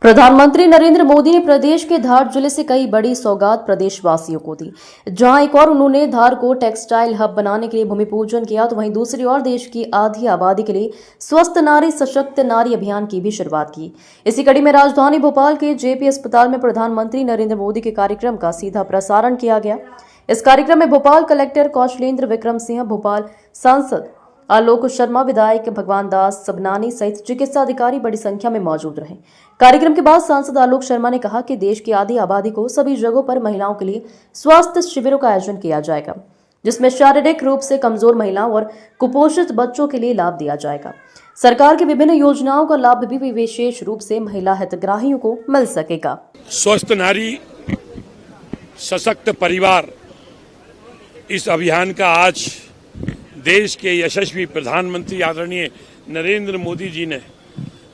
प्रधानमंत्री नरेंद्र मोदी ने प्रदेश के धार जिले से कई बड़ी सौगात प्रदेशवासियों को दी। जहां एक और उन्होंने धार को टेक्सटाइल हब बनाने के लिए भूमि पूजन किया, तो वहीं दूसरी ओर देश की आधी आबादी के लिए स्वस्थ नारी सशक्त नारी अभियान की भी शुरुआत की। इसी कड़ी में राजधानी भोपाल के जेपी अस्पताल में प्रधानमंत्री नरेंद्र मोदी के कार्यक्रम का सीधा प्रसारण किया गया। इस कार्यक्रम में भोपाल कलेक्टर कौशलेंद्र विक्रम सिंह, भोपाल सांसद आलोक शर्मा, विधायक भगवान दास सबनानी सहित चिकित्सा अधिकारी बड़ी संख्या में मौजूद रहे। कार्यक्रम के बाद सांसद आलोक शर्मा ने कहा कि देश की आधी आबादी को सभी जगहों पर महिलाओं के लिए स्वास्थ्य शिविरों का आयोजन किया जाएगा, जिसमें शारीरिक रूप से कमजोर महिलाओं और कुपोषित बच्चों के लिए लाभ दिया जाएगा। सरकार की विभिन्न योजनाओं का लाभ भी विशेष रूप से महिला हितग्राहियों को मिल सकेगा। स्वस्थ नारी सशक्त परिवार, इस अभियान का आज देश के यशस्वी प्रधानमंत्री आदरणीय नरेंद्र मोदी जी ने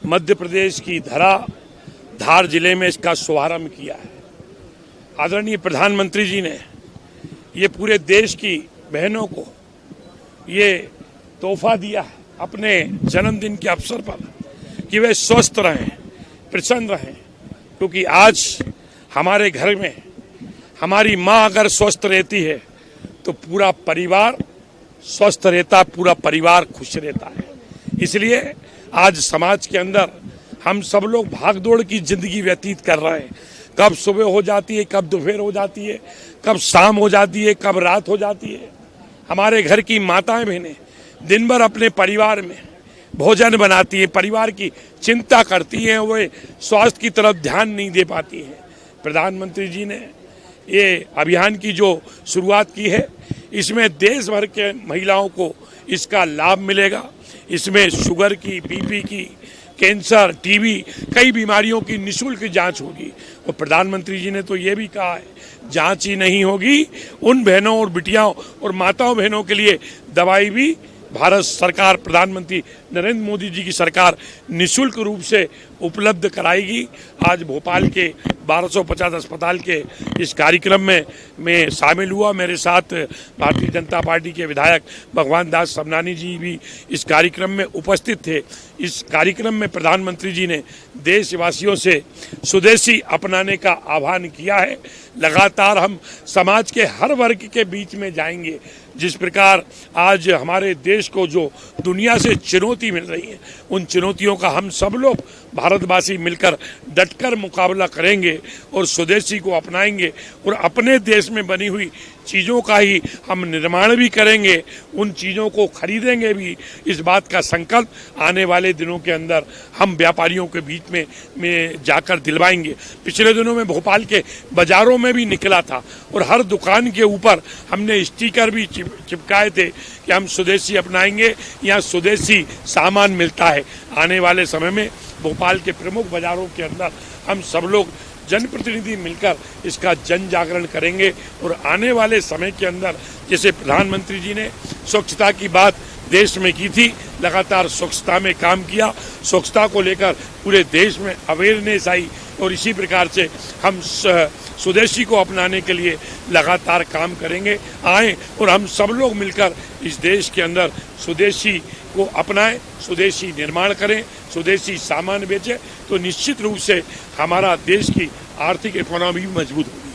मध्य प्रदेश की धार जिले में इसका शुभारंभ किया है। आदरणीय प्रधानमंत्री जी ने ये पूरे देश की बहनों को ये तोहफा दिया है अपने जन्मदिन के अवसर पर कि वे स्वस्थ रहें, प्रसन्न रहें, क्योंकि आज हमारे घर में हमारी माँ अगर स्वस्थ रहती है तो पूरा परिवार स्वस्थ रहता, पूरा परिवार खुश रहता है। इसलिए आज समाज के अंदर हम सब लोग भागदौड़ की जिंदगी व्यतीत कर रहे हैं। कब सुबह हो जाती है, कब दोपहर हो जाती है, कब शाम हो जाती है, कब रात हो जाती है। हमारे घर की माताएं बहनें दिन भर अपने परिवार में भोजन बनाती हैं, परिवार की चिंता करती हैं, वे स्वास्थ्य की तरफ ध्यान नहीं दे पाती हैं। प्रधानमंत्री जी ने ये अभियान की जो शुरुआत की है, इसमें देश भर के महिलाओं को इसका लाभ मिलेगा। इसमें शुगर की, बीपी की, कैंसर, टीबी, कई बीमारियों की निःशुल्क जांच होगी। और प्रधानमंत्री जी ने तो ये भी कहा है, जांच ही नहीं होगी, उन बहनों और बिटियाओं और माताओं बहनों के लिए दवाई भी भारत सरकार, प्रधानमंत्री नरेंद्र मोदी जी की सरकार निःशुल्क रूप से उपलब्ध कराएगी। आज भोपाल के 1250 अस्पताल के इस कार्यक्रम में मैं शामिल हुआ। मेरे साथ भारतीय जनता पार्टी के विधायक भगवान दास सबनानी जी भी इस कार्यक्रम में उपस्थित थे। इस कार्यक्रम में प्रधानमंत्री जी ने देशवासियों से स्वदेशी अपनाने का आह्वान किया है। लगातार हम समाज के हर वर्ग के बीच में जाएंगे। जिस प्रकार आज हमारे देश को जो दुनिया से चुनौती मिल रही है, उन चुनौतियों का हम सब लोग भारतवासी मिलकर डटकर मुकाबला करेंगे और स्वदेशी को अपनाएंगे और अपने देश में बनी हुई चीज़ों का ही हम निर्माण भी करेंगे, उन चीज़ों को खरीदेंगे भी। इस बात का संकल्प आने वाले दिनों के अंदर हम व्यापारियों के बीच में जाकर दिलवाएंगे। पिछले दिनों में भोपाल के बाजारों में भी निकला था और हर दुकान के ऊपर हमने स्टिकर भी चिपकाए थे कि हम स्वदेशी अपनाएंगे, यहाँ स्वदेशी सामान मिलता है। आने वाले समय में भोपाल के प्रमुख बाजारों के अंदर हम सब लोग जनप्रतिनिधि मिलकर इसका जन जागरण करेंगे और आने वाले समय के अंदर जैसे प्रधानमंत्री जी ने स्वच्छता की बात देश में की थी, लगातार स्वच्छता में काम किया, स्वच्छता को लेकर पूरे देश में अवेयरनेस आई और इसी प्रकार से हम स्वदेशी को अपनाने के लिए लगातार काम करेंगे। आए और हम सब लोग मिलकर इस देश के अंदर स्वदेशी को अपनाएं, स्वदेशी निर्माण करें, स्वदेशी सामान बेचें, तो निश्चित रूप से हमारा देश की आर्थिक इकोनॉमी भी मजबूत होगी।